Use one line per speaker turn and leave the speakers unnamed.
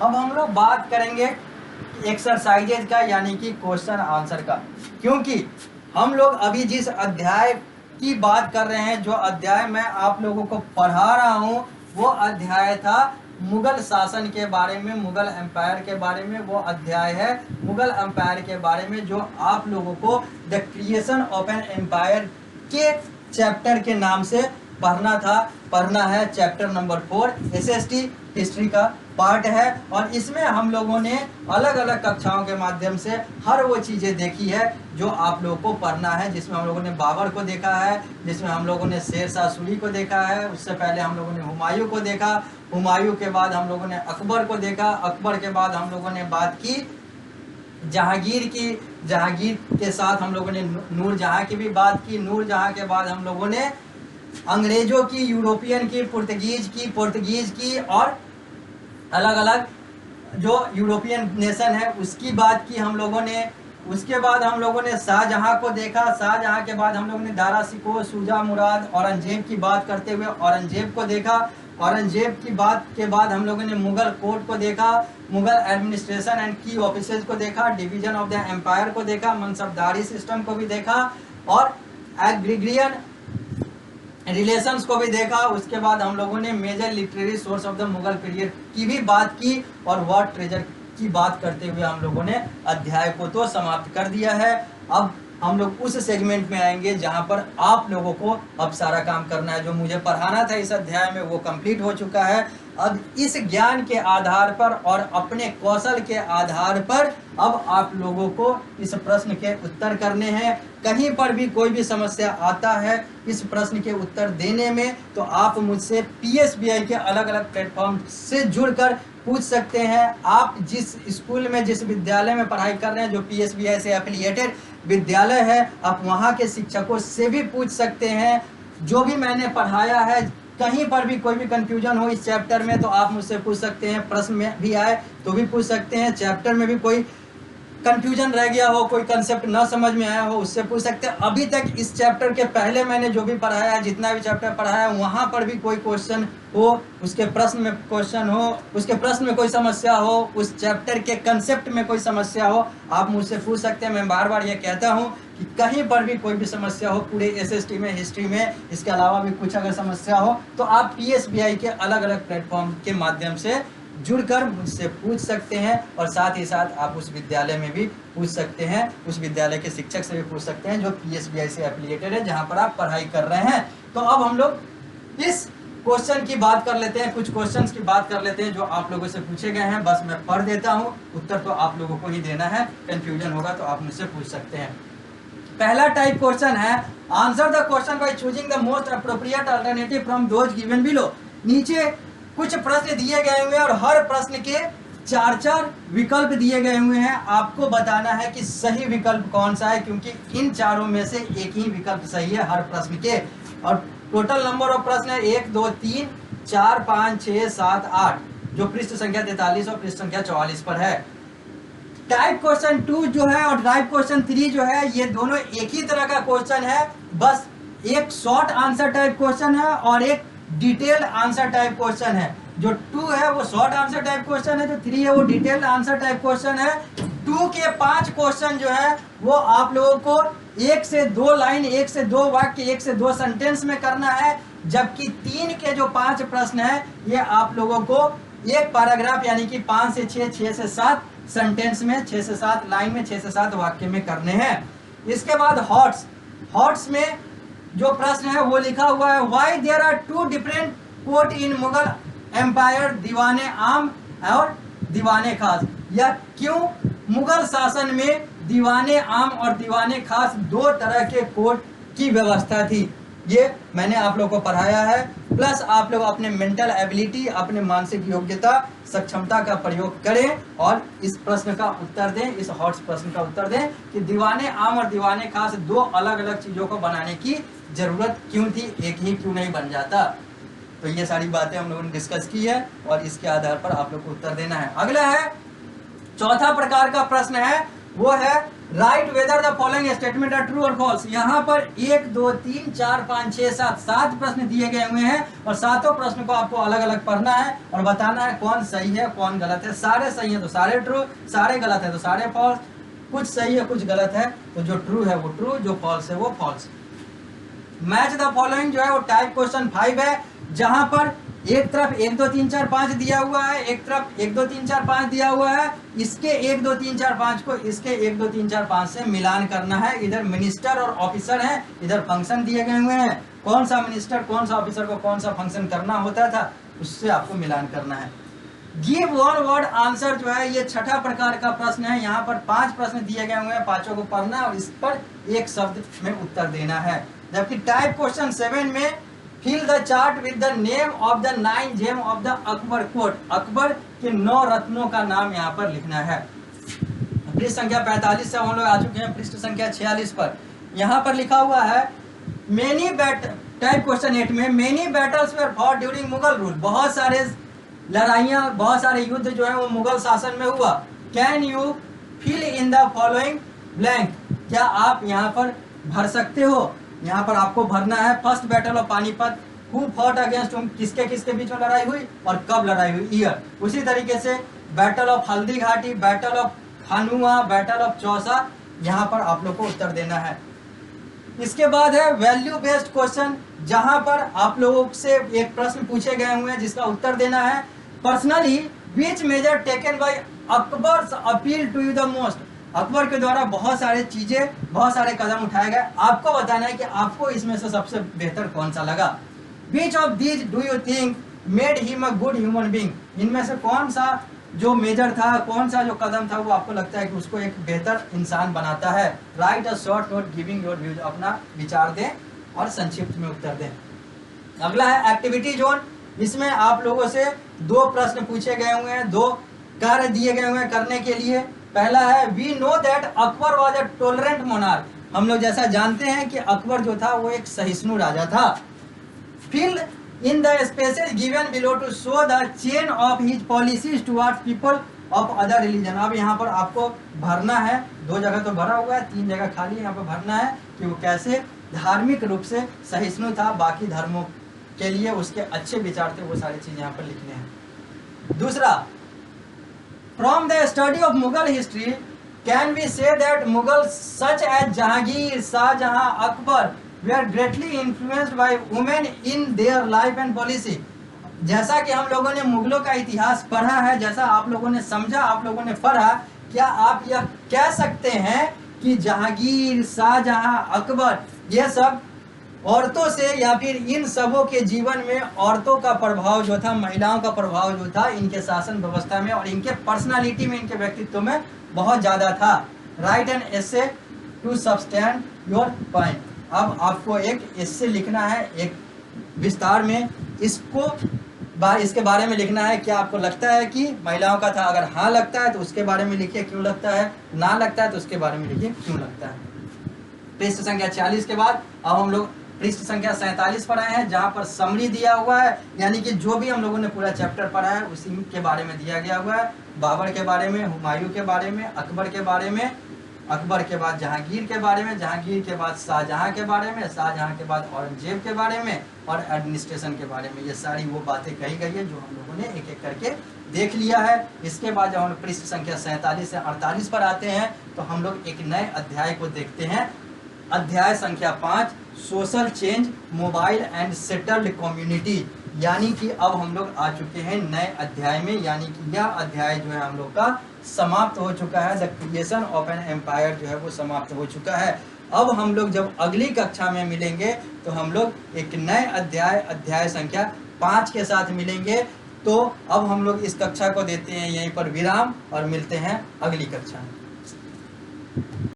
अब हम लोग बात करेंगे एक्सरसाइजेज का, यानी कि क्वेश्चन आंसर का, क्योंकि हम लोग अभी जिस अध्याय की बात कर रहे हैं, जो अध्याय मैं आप लोगों को पढ़ा रहा हूँ, वो अध्याय था मुगल शासन के बारे में, मुगल एम्पायर के बारे में। वो अध्याय है मुगल एम्पायर के बारे में, जो आप लोगों को the creation of an empire के चैप्टर के नाम से पढ़ना है। चैप्टर नंबर 4 SST हिस्ट्री का पार्ट है, और इसमें हम लोगों ने अलग अलग कक्षाओं के माध्यम से हर वो चीज़ें देखी है जो आप लोगों को पढ़ना है, जिसमें हम लोगों ने बाबर को देखा है, जिसमें हम लोगों ने शेर शाह सूरी को देखा है, उससे पहले हम लोगों ने हुमायूं को देखा, हुमायूं के बाद हम लोगों ने अकबर को देखा, अकबर के बाद हम लोगों ने बात की जहांगीर की, जहांगीर के साथ हम लोगों ने नूरजहां की भी बात की, नूरजहां के बाद हम लोगों ने अंग्रेजों की, यूरोपियन की, पुर्तगीज की और अलग अलग जो यूरोपियन नेशन है उसकी बात की हम लोगों ने। उसके बाद हम लोगों ने शाहजहां को देखा, शाहजहां के बाद हम लोगों ने दारा शिकोह, शुजा मुराद, औरंगजेब की बात करते हुए औरंगजेब को देखा। औरंगजेब की बात के बाद हम लोगों ने मुगल कोर्ट को देखा, मुगल एडमिनिस्ट्रेशन एंड की ऑफिसेज को देखा, डिवीजन ऑफ द एम्पायर को देखा, मनसबदारी सिस्टम को भी देखा और एग्रीग्रियन रिलेशंस को भी देखा। उसके बाद हम लोगों ने major literary source of the Mughal period की भी बात की, और वर्ल्ड ट्रेजर की बात करते हुए हम लोगों ने अध्याय को तो समाप्त कर दिया है। अब हम लोग उस सेगमेंट में आएंगे जहां पर आप लोगों को अब सारा काम करना है। जो मुझे पढ़ाना था इस अध्याय में वो कंप्लीट हो चुका है। अब इस ज्ञान के आधार पर और अपने कौशल के आधार पर अब आप लोगों को इस प्रश्न के उत्तर करने हैं। कहीं पर भी कोई भी समस्या आता है इस प्रश्न के उत्तर देने में, तो आप मुझसे PSBI के अलग अलग प्लेटफॉर्म से जुड़कर पूछ सकते हैं। आप जिस स्कूल में, जिस विद्यालय में पढ़ाई कर रहे हैं, जो PSBI से एफिलिएटेड विद्यालय है, आप वहाँ के शिक्षकों से भी पूछ सकते हैं। जो भी मैंने पढ़ाया है, कहीं पर भी कोई भी कंफ्यूजन हो इस चैप्टर में तो आप मुझसे पूछ सकते हैं। प्रश्न में भी आए तो भी पूछ सकते हैं। चैप्टर में भी कोई कंफ्यूजन रह गया हो, कोई कंसेप्ट ना समझ में आया हो, उससे पूछ सकते हैं। अभी तक इस चैप्टर के पहले मैंने जो भी पढ़ाया है, जितना भी चैप्टर पढ़ाया है, वहाँ पर भी कोई क्वेश्चन हो, उसके प्रश्न में क्वेश्चन हो, उसके प्रश्न में कोई समस्या हो, उस चैप्टर के कंसेप्ट में कोई समस्या हो, आप मुझसे पूछ सकते हैं। मैं बार बार ये कहता हूँ कि कहीं पर भी कोई भी समस्या हो, पूरे SST में, हिस्ट्री में, इसके अलावा भी कुछ अगर समस्या हो तो आप PSBI के अलग अलग प्लेटफॉर्म के माध्यम से जुड़कर मुझसे पूछ सकते हैं। और साथ ही साथ आप उस विद्यालय में भी पूछ सकते हैं, उस विद्यालय के शिक्षक से भी पूछ सकते हैं जो PSBI से एफिलिएटेड है, जहां पर आप पढ़ाई कर रहे हैं। तो अब हम लोग इस क्वेश्चन की बात कर लेते हैं, कुछ क्वेश्चंस की बात कर लेते हैं जो आप लोगों से पूछे गए हैं। बस मैं पढ़ देता हूं, उत्तर तो आप लोगों को ही देना है। कंफ्यूजन होगा तो आप मुझसे पूछ सकते हैं। पहला टाइप क्वेश्चन है, answer the question by choosing the most appropriate alternative from those given below. नीचे कुछ प्रश्न दिए गए हुए हैं और हर प्रश्न के 4-4 विकल्प दिए गए हुए हैं। आपको बताना है कि सही विकल्प कौन सा है, क्योंकि इन चारों में से एक ही विकल्प सही है हर प्रश्न के। और टोटल नंबर ऑफ प्रश्न है 1, 2, 3, 4, 5, 6, 7, 8, जो पृष्ठ संख्या 43 और पृष्ठ संख्या 44 पर है। टाइप क्वेश्चन 2 जो है और टाइप क्वेश्चन 3 जो है, ये दोनों एक ही तरह का क्वेश्चन है। बस एक शॉर्ट आंसर टाइप क्वेश्चन है और एक डिटेल आंसर टाइप क्वेश्चन है। जो 2 है वो शॉर्ट आंसर टाइप क्वेश्चन है, जो 3 है वो डिटेल आंसर टाइप क्वेश्चन है। 2 के 5 क्वेश्चन जो है वो आप लोगों को 1 से 2 लाइन, 1 से 2 वाक्य, 1 से 2 सेंटेंस में करना है। जबकि 3 के जो 5 प्रश्न है ये आप लोगों को एक पैराग्राफ यानी कि 5 से 6, 6 से 7 सेंटेंस में, 6 से 7 लाइन में, 6 से 7 वाक्य में करने हैं। इसके बाद हॉट्स में जो प्रश्न है वो लिखा हुआ है, why there are 2 different court in Mughal empire, Diwan-i-Aam और दीवाने खास। या क्यों मुगल शासन में दीवाने आम और दीवाने खास 2 तरह के कोर्ट की व्यवस्था थी, ये मैंने आप लोगों को पढ़ाया है। प्लस आप लोग अपने मेंटल एबिलिटी, अपने मानसिक योग्यता, सक्षमता का प्रयोग करें और इस प्रश्न का उत्तर दें, इस हॉट्स प्रश्न का उत्तर दें कि दीवाने आम और दीवाने खास 2 अलग अलग चीजों को बनाने की जरूरत क्यों थी, एक ही क्यों नहीं बन जाता। तो ये सारी बातें हम लोगों ने डिस्कस की है और इसके आधार पर आप लोग को उत्तर देना है। अगला है, चौथा प्रकार का प्रश्न है वो है write whether the following statement are true और फॉल्स। यहाँ पर 1 2 3 4 5 6 7 7 प्रश्न दिए गए हुए हैं और सातों प्रश्न को आपको अलग अलग पढ़ना है और बताना है कौन सही है कौन गलत है। सारे सही है तो सारे ट्रू, सारे गलत है तो सारे फॉल्स, कुछ सही है कुछ गलत है, तो जो ट्रू है वो ट्रू, जो फॉल्स है वो फॉल्स। मैच द फॉलोइंग जो है वो टाइप क्वेश्चन 5 है, जहां पर एक तरफ 1 2 3 4 5 दिया हुआ है, एक तरफ 1 2 3 4 5 दिया हुआ है, इसके 1 2 3 4 5 को इसके 1 2 3 4 5 से मिलान करना है। इधर मिनिस्टर और ऑफिसर है, इधर फंक्शन दिए गए हुए हैं, कौन सा मिनिस्टर कौन सा ऑफिसर को कौन सा फंक्शन करना होता था उससे आपको मिलान करना है। गिव वन वर्ड आंसर जो है ये छठा प्रकार का प्रश्न है। यहाँ पर 5 प्रश्न दिए गए हुए हैं, पांचों को पढ़ना है और इस पर एक शब्द में उत्तर देना है। जबकि टाइप क्वेश्चन 7 में fill the chart with the name of the 9 gem of the Akbar court, Akbar के 9 रत्नों का नाम यहाँ पर लिखना है। पृष्ठ संख्या 45 से हम लोग आ चुके हैं पृष्ठ संख्या 46 पर। यहाँ पर लिखा हुआ है मेनी टाइप क्वेश्चन 8 में मेनी बैटल्स वर फॉट ड्यूरिंग मुगल रूल, बहुत सारे लड़ाइयाँ बहुत सारे युद्ध जो है वो मुगल शासन में हुआ। Can you fill in the following blank, क्या आप यहाँ पर भर सकते हो? यहाँ पर आपको भरना है first battle of Panipat, who fought against हुम, किसके किसके बीच में लड़ाई हुई और कब लड़ाई हुई, ईयर। उसी तरीके से battle of Haldi Ghati, battle of Khanua, battle of Chausa, यहाँ पर आप लोग को उत्तर देना है। इसके बाद है वैल्यू बेस्ड क्वेश्चन, जहां पर आप लोगों से एक प्रश्न पूछे गए हुए हैं जिसका उत्तर देना है। Personally which measure taken by Akbar appeal to you the most, Akbar के द्वारा बहुत सारे चीजें बहुत सारे कदम उठाए गए, आपको बताना है कि आपको इसमें से सबसे बेहतर कौन सा लगा। Which of these do you think made him a good human being, इनमें से कौन सा जो मेजर था कौन सा जो कदम था वो आपको लगता है कि उसको एक बेहतर इंसान बनाता है। Right a short note giving your views, अपना विचार दें और संक्षिप्त में उत्तर दें। अगला है एक्टिविटी जोन, इसमें आप लोगों से 2 प्रश्न पूछे गए हुए हैं, 2 कार्य दिए गए हुए हैं करने के लिए। पहला है we know that Akbar was a tolerant monarch, हम लोग जैसा जानते हैं कि अकबर जो था वो एक सहिष्णु राजा था। Fill in the spaces given below to show the chain of his policies towards people of other religion, अब यहाँ पर आपको भरना है, 2 जगह तो भरा हुआ है 3 जगह खाली है, यहाँ पर भरना है कि वो कैसे धार्मिक रूप से सहिष्णु था, बाकी धर्मों के लिए उसके अच्छे विचार थे, वो सारी चीजें यहाँ पर लिखने हैं। दूसरा, from the study of Mughal history can we say that Mughal such as Jahangir, Shahjahan, Akbar were greatly influenced by women in their life and policy. जैसा कि हम लोगों ने मुगलों का इतिहास पढ़ा है, जैसा आप लोगों ने समझा, आप लोगों ने पढ़ा, क्या आप यह कह सकते हैं कि जहांगीर, शाहजहां, अकबर ये सब औरतों से या फिर इन सबों के जीवन में औरतों का प्रभाव जो था, महिलाओं का प्रभाव जो था इनके शासन व्यवस्था में और इनके पर्सनालिटी में, इनके व्यक्तित्व में बहुत ज्यादा था। Write an essay to substantiate your point, अब आपको एक एसे लिखना है, एक विस्तार में इसके बारे में लिखना है। क्या आपको लगता है कि महिलाओं का था? अगर हाँ लगता है तो उसके बारे में लिखिए क्यों लगता है, ना लगता है तो उसके बारे में लिखिए क्यों लगता है। पृष्ठ संख्या 40 के बाद अब हम लोग पृष्ठ संख्या 47 पर आए हैं, जहां पर समरी दिया हुआ है, यानी कि जो भी हम लोगों ने पूरा चैप्टर पढ़ा है उसी के बारे में दिया गया हुआ है। बाबर के बारे में, हुमायूं के बारे में, अकबर के बारे में, अकबर के बाद जहांगीर के बारे में, जहांगीर के बाद शाहजहां के बारे में, शाहजहां के बाद औरंगजेब के बारे में और एडमिनिस्ट्रेशन के बारे में। ये सारी वो बातें कही गई है जो हम लोगों ने एक एक करके देख लिया है। इसके बाद जब हम पृष्ठ संख्या 47 से 48 पर आते हैं तो हम लोग एक नए अध्याय को देखते हैं। अध्याय संख्या 5, social change, mobile and settled community, यानी कि अब हम लोग आ चुके हैं नए अध्याय में, यानी कि यह अध्याय जो है हम लोग का समाप्त हो चुका है। The creation of an empire जो है वो समाप्त हो चुका है। अब हम लोग जब अगली कक्षा में मिलेंगे तो हम लोग एक नए अध्याय संख्या 5 के साथ मिलेंगे। तो अब हम लोग इस कक्षा को देते हैं यहीं पर विराम और मिलते हैं अगली कक्षा में।